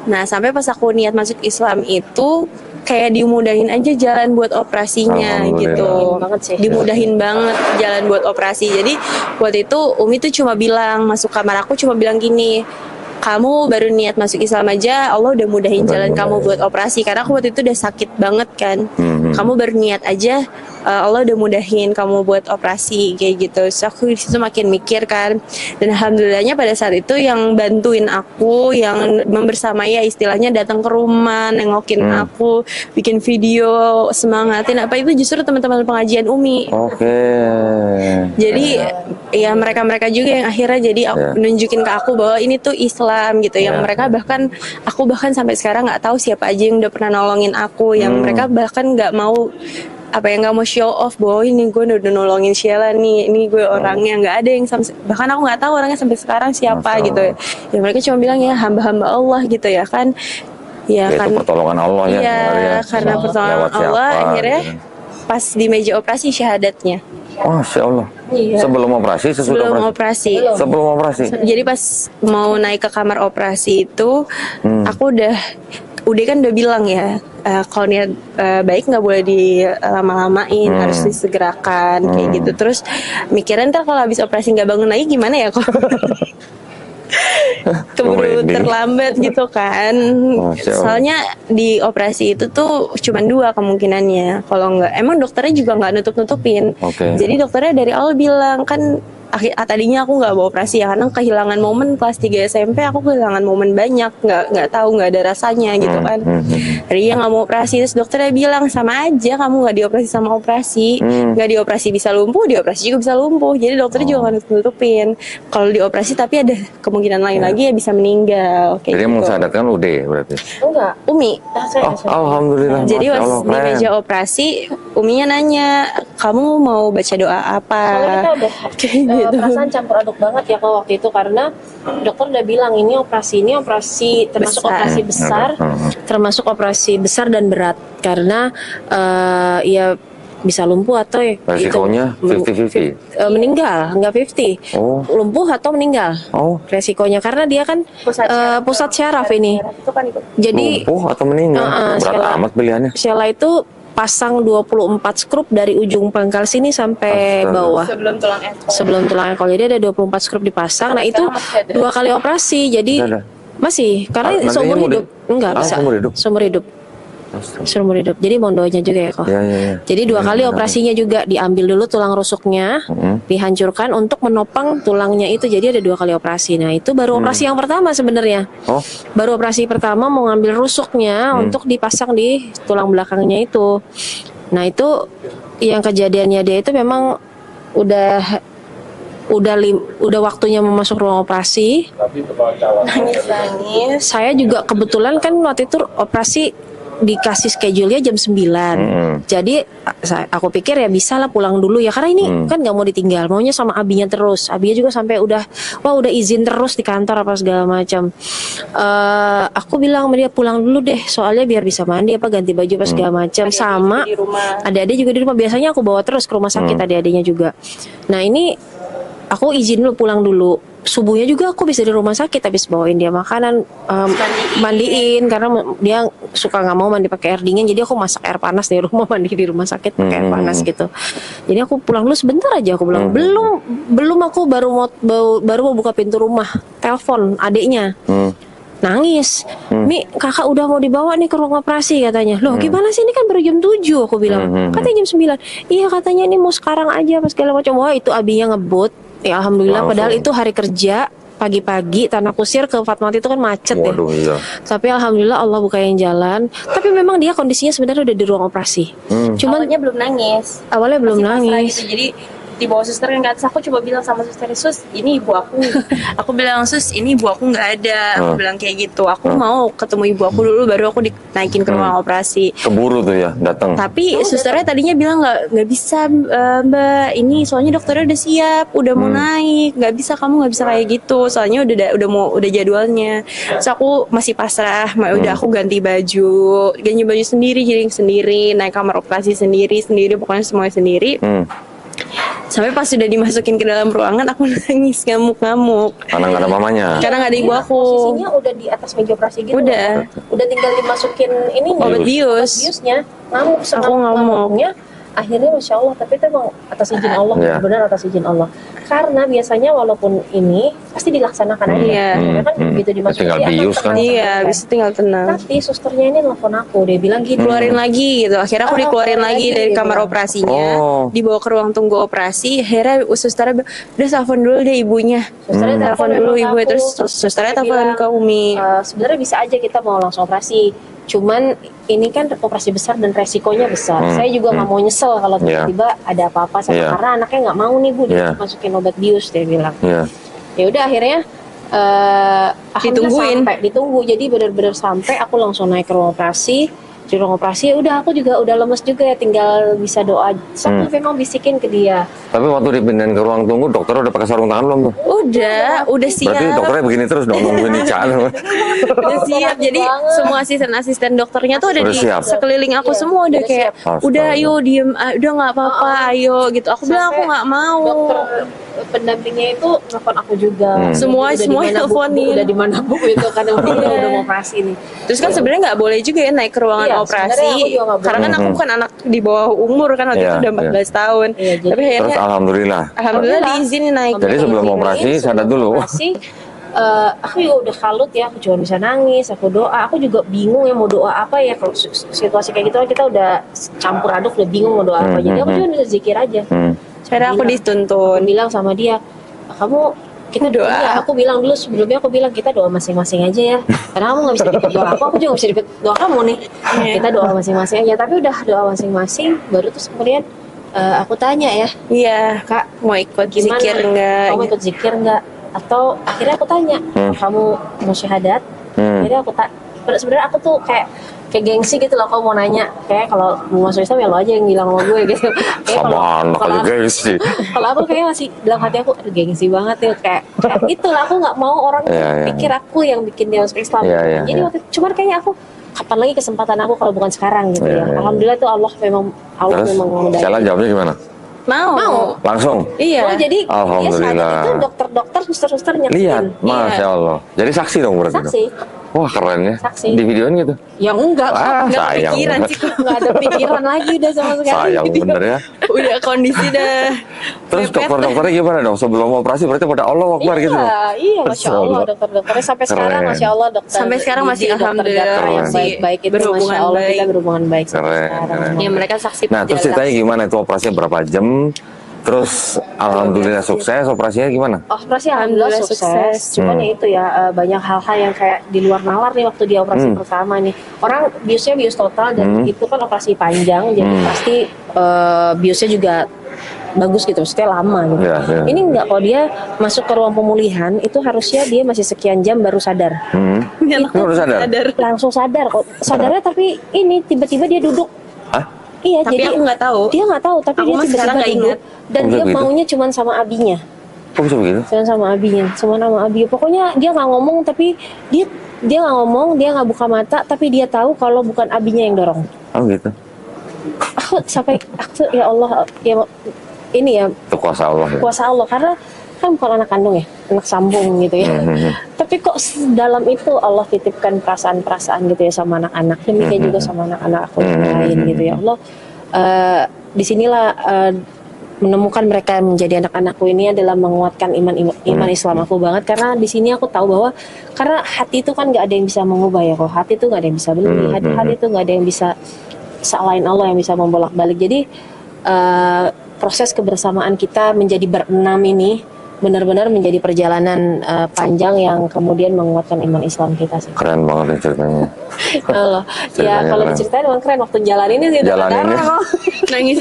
Nah sampai pas aku niat masuk Islam itu kayak dimudahin aja jalan buat operasinya gitu. Dimudahin banget jalan buat operasi. Jadi waktu itu Umi tuh cuma bilang, masuk kamar aku cuma bilang gini, kamu baru niat masuk Islam aja, Allah udah mudahin jalan kamu buat operasi. Karena aku waktu itu udah sakit banget kan. Kamu baru niat aja, Allah udah mudahin kamu buat operasi kayak gitu. So aku di situ makin mikir kan. Dan alhamdulillahnya pada saat itu yang bantuin aku, yang membersamai ya istilahnya datang ke rumah, nengokin aku, bikin video, semangatin apa itu justru teman-teman pengajian Umi. Jadi ya mereka juga yang akhirnya jadi nunjukin ke aku bahwa ini tuh Islam gitu. Yang mereka aku bahkan sampai sekarang nggak tahu siapa aja yang udah pernah nolongin aku. Yang mereka bahkan nggak mau nggak mau show off bahwa ini gue udah nolongin Sheila nih, ini gue orangnya, nggak ada yang bahkan aku nggak tahu orangnya sampai sekarang siapa gitu ya. Mereka cuma bilang ya hamba-hamba Allah gitu ya kan. Ya kan pertolongan Allah ya. Iya, karena pertolongan Allah akhirnya pas di meja operasi syahadatnya. Masya Allah. Sebelum operasi, Sebelum operasi. Jadi pas mau naik ke kamar operasi itu, aku udah kan udah bilang ya, kalau niat baik nggak boleh dilama-lamain, harus disegerakan kayak gitu. Terus mikirin ntar kalau habis operasi nggak bangun lagi gimana ya kok. Keburu terlambat gitu kan. Soalnya di operasi itu tuh cuma 2 kemungkinannya. Kalau nggak, emang dokternya juga nggak nutup-nutupin. Jadi dokternya dari awal bilang kan tadinya aku nggak mau operasi ya, karena kehilangan momen kelas 3 SMP, aku kehilangan momen banyak, nggak tahu, nggak ada rasanya gitu kan. Tadinya nggak mau operasi, terus dokternya bilang sama aja kamu nggak dioperasi sama operasi, nggak dioperasi bisa lumpuh, dioperasi juga bisa lumpuh. Jadi dokternya juga nggak nutupin kalau dioperasi tapi ada kemungkinan lain lagi ya bisa meninggal. Kayak jadi gitu. mensadarkan UD berarti? Enggak, Umi. Alhamdulillah. Jadi Masya pas Allah, di meja operasi, Uminya nanya, kamu mau baca doa apa? soalnya kita udah Kayak gitu. perasaan campur aduk banget ya kalau waktu itu, karena dokter udah bilang ini operasi termasuk Besar. operasi besar, termasuk operasi besar dan berat, karena ya bisa lumpuh atau resikonya 50-50. Meninggal, enggak 50. Oh. Lumpuh atau meninggal. Oh. Resikonya karena dia kan pusat syaraf ini. Itu kan ikut. Jadi Lumpuh atau meninggal? Berat amat pilihannya. Sheila itu pasang 24 skrup dari ujung pangkal sini sampai bawah. Sebelum tulang ekor. Jadi ada 24 skrup dipasang. Nah, itu 2 kali operasi. Jadi masih karena nantinya seumur hidup. Enggak bisa. Seumur hidup. Seumur hidup. Jadi mondonya juga ya kok. Ya. Jadi 2 kali operasinya juga, diambil dulu tulang rusuknya, dihancurkan untuk menopang tulangnya itu. Jadi ada 2 kali operasi. Nah, itu baru operasi yang pertama sebenarnya. Oh. Baru operasi pertama mau ngambil rusuknya untuk dipasang di tulang belakangnya itu. Nah, itu yang kejadiannya dia itu memang udah waktunya mau masuk ruang operasi. Nangis. Saya juga kebetulan kan waktu itu operasi dikasih schedule-nya jam 9. Jadi aku pikir ya bisa lah pulang dulu ya, karena ini kan nggak mau ditinggal, maunya sama abinya terus. Abinya juga sampai udah izin terus di kantor apa segala macam. Aku bilang sama dia pulang dulu deh, soalnya biar bisa mandi apa ganti baju apa segala macam. Sama adik-adik juga di rumah, biasanya aku bawa terus ke rumah sakit adik-adiknya juga. Nah, ini aku izin dulu pulang dulu. Subuhnya juga aku bisa di rumah sakit habis bawain dia makanan, mandiin karena dia suka nggak mau mandi pakai air dingin, jadi aku masak air panas di rumah, mandi di rumah sakit pakai air panas gitu. Jadi aku pulang dulu sebentar aja, aku bilang belum aku baru mau buka pintu rumah, telepon adiknya. Nangis, Mi, kakak udah mau dibawa nih ke ruang operasi katanya. Loh, gimana sih, ini kan baru jam 7 aku bilang. Katanya jam 9. Iya, katanya ini mau sekarang aja pas segala macam. Wah, itu abinya ngebut. Ya alhamdulillah, padahal itu hari kerja pagi-pagi Tanah Kusir ke Fatmawati itu kan macet. Waduh, ya. Iya. Tapi alhamdulillah Allah bukain jalan. Tapi memang dia kondisinya sebenarnya udah di ruang operasi. Cuman Awalnya belum nangis. Awalnya belum nangis. Gitu. Jadi di bawah suster kan ke atas, aku coba bilang sama suster, Sus, ini ibu aku. Aku bilang, Sus, ini ibu aku nggak ada. Aku bilang kayak gitu. Aku mau ketemu ibu aku dulu, baru aku dinaikin ke ruang operasi. Keburu tuh ya datang. Tapi susternya tadinya bilang nggak bisa, Mbak. Ini soalnya dokternya udah siap, udah mau naik. Nggak bisa, kamu nggak bisa kayak gitu. Soalnya udah jadwalnya. Terus aku masih pasrah. Udah aku ganti baju sendiri, jaring sendiri, naik kamar operasi sendiri, pokoknya semuanya sendiri. Sampai pas sudah dimasukin ke dalam ruangan, aku nangis ngamuk-ngamuk. Karena nggak ada mamanya. Karena nggak ada ibu aku. Posisinya udah di atas meja operasi gitu. Udah tinggal dimasukin ini obat bius. Biusnya. Ngamuk, aku ngamuknya. Akhirnya Masya Allah, tapi itu emang atas izin Allah, benar atas izin Allah. Karena biasanya walaupun ini pasti dilaksanakan aja. Karena kan begitu dimasukin tinggal bius kan. Iya, bisa tinggal tenang. Tapi susternya ini nelfon aku, dia bilang gini, keluarin lagi gitu. Akhirnya aku dikeluarin lagi dari kamar operasinya, dibawa ke ruang tunggu operasi. Akhirnya susternya udah telepon dulu deh ibunya. Susternya telepon dulu ibu, terus susternya telepon ke Umi. Sebenarnya bisa aja kita mau langsung operasi. Cuman ini kan operasi besar dan resikonya besar. Saya juga nggak mau nyesel kalau tiba-tiba ada apa-apa sama karena anaknya nggak mau nih Bu dimasukin obat bius, dia bilang. Ya udah akhirnya ditunggu. Jadi benar-benar sampai aku langsung naik ke ruang operasi. Di ruang operasi udah aku juga udah lemes juga ya, tinggal bisa doa. Aku memang bisikin ke dia. Tapi waktu dipindahin ke ruang tunggu, dokter udah pakai sarung tangan belum tuh? Udah siap. Berarti dokternya begini terus dong, nungguin Ica. Udah siap. Jadi semua asisten dokternya tuh udah di sekeliling aku semua, udah kayak udah ayo diem, udah nggak apa-apa, ayo gitu. Aku bilang aku nggak mau. Dokter pendampingnya itu nelfon aku juga. Semua nelfonin. Udah di mana Bu itu karena udah mau operasi nih. Terus kan sebenarnya nggak boleh juga ya naik ke ruangan operasi. Karena kan aku bukan anak di bawah umur kan, waktu itu udah 14 tahun. Tapi akhirnya alhamdulillah diizinin naik. Jadi sebelum operasi sadar dulu. Aku juga udah kalut ya, aku cuma bisa nangis, aku doa, aku juga bingung ya mau doa apa ya, kalau situasi kayak gitu kita udah campur aduk, udah bingung mau doa apa, jadi aku juga bisa zikir aja. Karena aku dituntun. Bilang sama dia, kamu kita doa. Iya, aku bilang dulu sebelumnya kita doa masing-masing aja ya. Karena kamu nggak bisa dapat doa aku juga nggak bisa dapat doa kamu nih. Kita doa masing-masing aja. Tapi udah doa masing-masing, baru terus kemudian aku tanya ya. Iya, Kak, mau ikut Gimana? zikir nggak? Kamu ikut zikir nggak? Atau akhirnya aku tanya, kamu mau syahadat? Jadi aku sebenarnya aku tuh kayak gengsi gitu loh, kalau mau nanya kayak kalau mau masuk Islam ya lo aja yang bilang sama gue gitu. Sama anak aja gengsi. Kalau aku kayak masih dalam hati aku aduh gengsi banget ya kayak itulah aku nggak mau orang pikir aku yang bikin dia masuk Islam. Jadi waktu cuman kayaknya aku kapan lagi kesempatan aku kalau bukan sekarang gitu ya. Alhamdulillah tuh Allah memang memudahkan. Jalan jawabnya gimana? Mau. Langsung? Iya. Oh, jadi Alhamdulillah. itu dokter-dokter, suster-suster nyetin. Lihat, Masya Allah. Jadi saksi dong berarti? Saksi. Wah keren ya. Saksi. Di videoin gitu? Ya enggak, Nggak sayang kepikiran banget. sih kok. nggak ada pikiran lagi udah sama sekali. Sayang bener ya. Udah kondisi dah. Terus mepet. dokter-dokternya gimana dong? Sebelum operasi berarti pada Allah Akbar gitu? Iya, Masya Allah dokter-dokternya sampai sekarang Keren. Masya Allah dokter. Sampai sekarang masih dokter alhamdulillah data yang masih baik-baik itu berhubungan Masya Allah kita baik. berhubungan baik sampai Keren, sekarang. keren. Ya mereka saksi Nah terus ceritanya gimana itu operasinya berapa jam? Terus alhamdulillah sukses, operasinya gimana? Operasi alhamdulillah sukses. Cuman ya itu ya banyak hal-hal yang kayak di luar nalar nih waktu dia operasi pertama nih. Orang biusnya bius total dan itu kan operasi panjang, jadi pasti biusnya juga bagus gitu, maksudnya lama gitu. Ini enggak, kalau dia masuk ke ruang pemulihan itu harusnya dia masih sekian jam baru sadar. Itu baru sadar? Langsung sadar kok. Sadarnya tapi ini tiba-tiba dia duduk. Hah? Iya, Tapi jadi aku nggak tahu. Dia nggak tahu, tapi Aku dia mah sekarang tiba-tiba nggak duduk ingat. dan Kok dia bisa begitu? maunya cuma sama abinya. Kok bisa begitu? Cuma sama abinya, cuma sama abi. Pokoknya dia nggak ngomong, tapi dia nggak ngomong, dia nggak buka mata, tapi dia tahu kalau bukan abinya yang dorong. Oh gitu? Aku ya Allah, ya ini ya Itu kuasa Allah ya? kuasa Allah, karena kan bukan anak kandung ya, anak sambung gitu ya. Tapi kok dalam itu Allah titipkan perasaan-perasaan gitu ya sama anak-anak. Demikian juga sama anak-anak aku yang lain gitu ya Allah. Disinilah menemukan mereka menjadi anak-anakku ini adalah menguatkan iman Islam aku banget, karena di sini aku tahu bahwa karena hati itu kan nggak ada yang bisa mengubah ya, kok hati itu nggak ada yang bisa beli, hati itu nggak ada yang bisa selain Allah yang bisa membolak-balik. Jadi proses kebersamaan kita menjadi berenam ini benar-benar menjadi perjalanan panjang yang kemudian menguatkan iman Islam kita sih. Keren banget ya ceritanya. Allah. Ya kalau diceritain emang keren, waktu jalaninnya sih udah Jalaninnya. darah kok. nangis.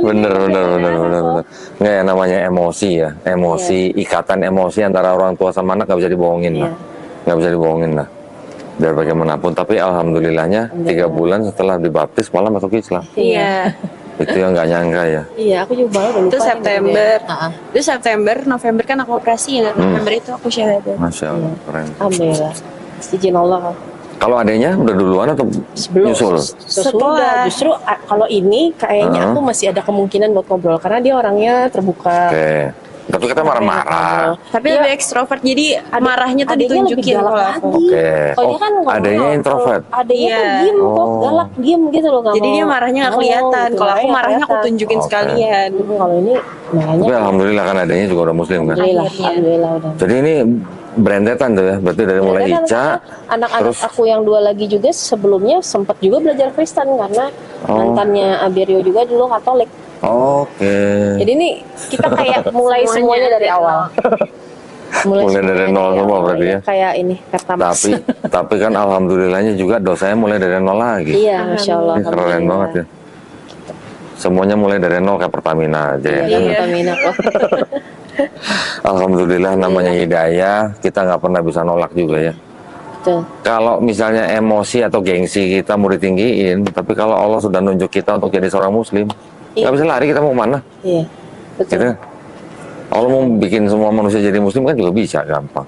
Bener. Nggak ya, namanya emosi ya. Emosi, ikatan emosi antara orang tua sama anak nggak bisa dibohongin lah. Nggak bisa dibohongin lah. Biar bagaimanapun. Tapi alhamdulillahnya 3 bulan setelah dibaptis malah masuk Islam. Iya. Itu yang nggak nyangka ya. Iya, aku juga baru lupa. Itu September. Ya. Itu September, November kan aku operasi ya. November itu aku syahadat. Masya Allah, keren. Alhamdulillah. Izin Allah. Kalau adanya udah duluan atau Sebelum nyusul? sesudah justru kalau ini kayaknya aku masih ada kemungkinan buat ngobrol karena dia orangnya terbuka. Oke. Tapi kita marah-marah. Tapi lebih ekstrovert, jadi marahnya tuh adanya ditunjukin lebih galak kalau lagi. aku. Oke. Kalau dia kan ngomong, adanya introvert. Adanya Iya. tuh diem kok, galak diem gitu loh. Jadi dia marahnya nggak kelihatan. Kalau aku marahnya aku tunjukin Oke. sekalian. Kalau ini marahnya. Tapi alhamdulillah kan adanya juga udah muslim kan. Alhamdulillah udah. Jadi ini berentetan tuh ya. Berarti dari mulai Karena Ica. anak-anak terus aku yang 2 lagi juga sebelumnya sempat juga belajar Kristen karena mantannya Abirio juga dulu Katolik. Oke. Jadi ini kita kayak mulai semuanya dari awal. Mulai dari semuanya nol semua awal, berarti ya. Kayak ini Pertamax. Tapi kan alhamdulillahnya juga dosanya mulai dari nol lagi. Iya, Masya Allah. Ini keren banget ya. Semuanya mulai dari nol kayak Pertamina aja ya. Iya, Pertamina kok. Alhamdulillah namanya hidayah, kita nggak pernah bisa nolak juga ya. Betul. Kalau misalnya emosi atau gengsi kita mau ditinggiin, tapi kalau Allah sudah nunjuk kita untuk jadi seorang muslim, nggak bisa lari, kita mau kemana? Iya, betul. Gitu. Allah mau bikin semua manusia jadi muslim kan juga bisa, gampang.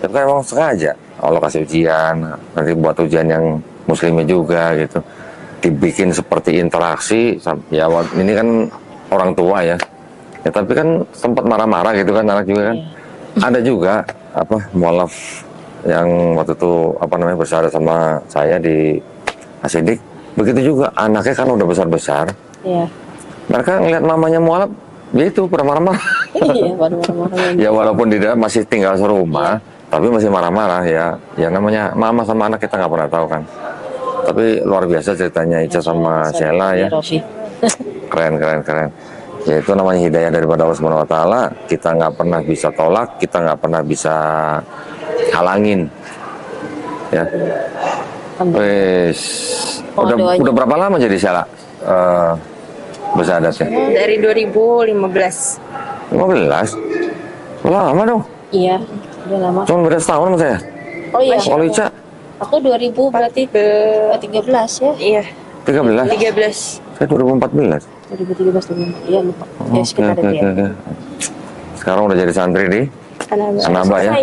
Tapi kan emang sengaja Allah kasih ujian, nanti buat ujian yang muslimnya juga gitu. Dibikin seperti interaksi, ya ini kan orang tua ya. Ya tapi kan sempat marah-marah gitu kan anak juga kan. Ada juga apa mualaf yang waktu itu apa namanya bersyahadat sama saya di Asidik. Begitu juga anaknya kan udah besar-besar. Iya. Mereka ngeliat mamanya mualaf, ya itu pada marah-marah. Iya, baru marah-marah. Ya walaupun tidak masih tinggal serumah, tapi masih marah-marah ya. Ya namanya mama sama anak kita nggak pernah tahu kan. Tapi luar biasa ceritanya Ica sama Sheila ya. Keren. Ya itu namanya hidayah daripada Allah Subhanahu Wa Taala. Kita nggak pernah bisa tolak, kita nggak pernah bisa halangin. Ya. Wes. Udah berapa lama jadi Syala bersyahadatnya? Dari 2015. 15? Lama dong. Iya, udah lama. Cuma beda setahun sama saya. Oh iya. Kalau Ica? Aku 2000 berarti 13 ya? Iya. 13? 13. Saya 2014. 2013, iya lupa. Ya sekitar itu ya. Sekarang udah jadi santri di Anaba ya?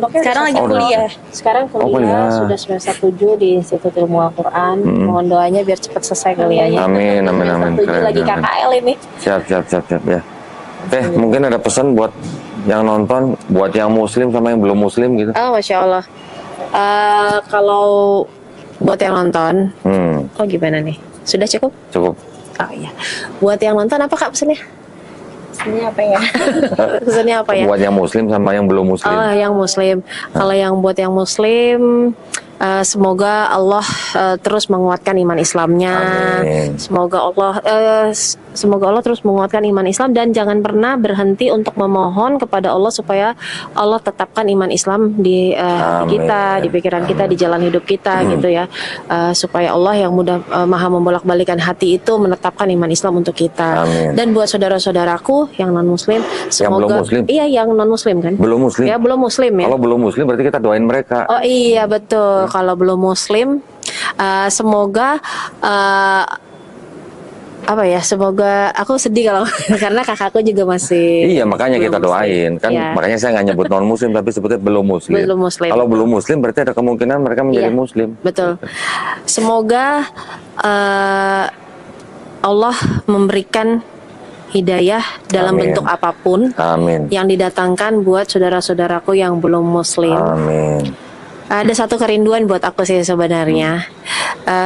Sekarang lagi kuliah. Sekarang kuliah, sudah semester 7 di Institut Ilmu Al-Quran. Mohon doanya biar cepat selesai kuliahnya. Amin, amin, amin. Semester 7 lagi KKL ini. Siap ya. Mungkin ada pesan buat yang nonton, buat yang muslim sama yang belum muslim gitu. Oh, Masya Allah. Kalau buat yang nonton, oh gimana nih? Sudah cukup? Cukup. Oh iya. Buat yang nonton apa Kak pesannya? Pesannya apa ya? Pesannya apa ya? Buat yang muslim sama yang belum muslim. Oh, yang muslim. Kalau yang buat yang muslim, semoga Allah terus menguatkan iman Islamnya. Amin. Semoga Allah terus menguatkan iman Islam dan jangan pernah berhenti untuk memohon kepada Allah supaya Allah tetapkan iman Islam di hati kita, di pikiran kita, di jalan hidup kita gitu ya. Supaya Allah yang maha membolak-balikan hati itu menetapkan iman Islam untuk kita. Amin. Dan buat saudara-saudaraku yang non muslim, semoga belum muslim? Iya, yang non muslim kan? Belum muslim. Ya, belum muslim ya. Kalau belum muslim berarti kita doain mereka. Oh iya betul. Kalau belum muslim, semoga semoga aku sedih kalau karena kakakku juga masih. Iya, makanya kita doain kan. Ya. Makanya saya nggak nyebut non muslim tapi sebutnya belum muslim. Belum muslim. Kalau belum muslim berarti ada kemungkinan mereka menjadi muslim. Betul. Semoga Allah memberikan hidayah dalam bentuk apapun. Amin. Yang didatangkan buat saudara-saudaraku yang belum muslim. Amin. Ada satu kerinduan buat aku sih sebenarnya.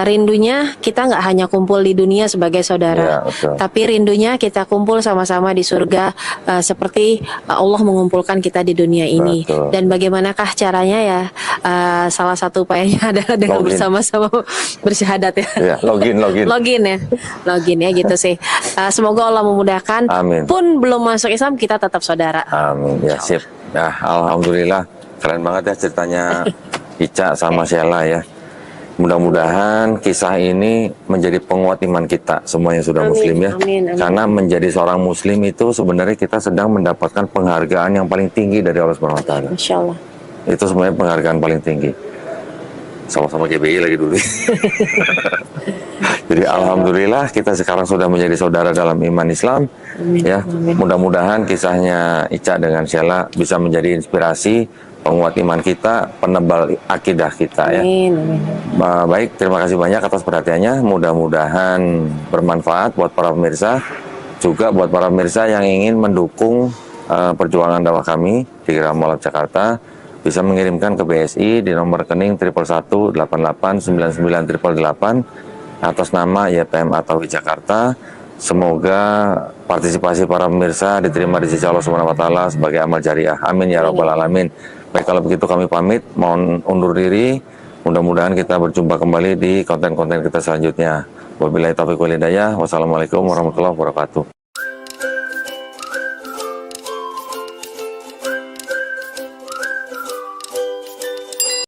Rindunya kita nggak hanya kumpul di dunia sebagai saudara, tapi rindunya kita kumpul sama-sama di surga seperti Allah mengumpulkan kita di dunia ini. Betul. Dan bagaimanakah caranya ya? Salah satu upayanya adalah dengan bersama-sama bersyahadat ya. Login ya gitu sih. Semoga Allah memudahkan. Amin. Pun belum masuk Islam kita tetap saudara. Amin. Ya sip. Ya alhamdulillah keren banget ya ceritanya Ica sama Sheila ya. Mudah-mudahan kisah ini menjadi penguat iman kita semua yang sudah muslim ya. Amin. Karena menjadi seorang muslim itu sebenarnya kita sedang mendapatkan penghargaan yang paling tinggi dari Allah Subhanahu Wa Taala. Masya Allah. Itu sebenarnya penghargaan paling tinggi. Sama-sama GBI lagi dulu. Jadi alhamdulillah kita sekarang sudah menjadi saudara dalam iman Islam. Amin. Ya. Mudah-mudahan kisahnya Ica dengan Sheila bisa menjadi inspirasi, penguat iman kita, penebal akidah kita ya. Amin. Baik, terima kasih banyak atas perhatiannya. Mudah-mudahan bermanfaat buat para pemirsa, juga buat para pemirsa yang ingin mendukung perjuangan dakwah kami di Gerakan Mualaf Jakarta, bisa mengirimkan ke BSI di nomor rekening 111889988 atas nama YPM Atawi Jakarta. Semoga partisipasi para pemirsa diterima di sisi Allah Subhanahu Wa Taala sebagai amal jariah. Amin ya rabbal alamin. Baik, kalau begitu kami pamit, mohon undur diri. Mudah-mudahan kita berjumpa kembali di konten-konten kita selanjutnya. Wabillahi taufiq wal hidayah. Wassalamualaikum warahmatullahi wabarakatuh.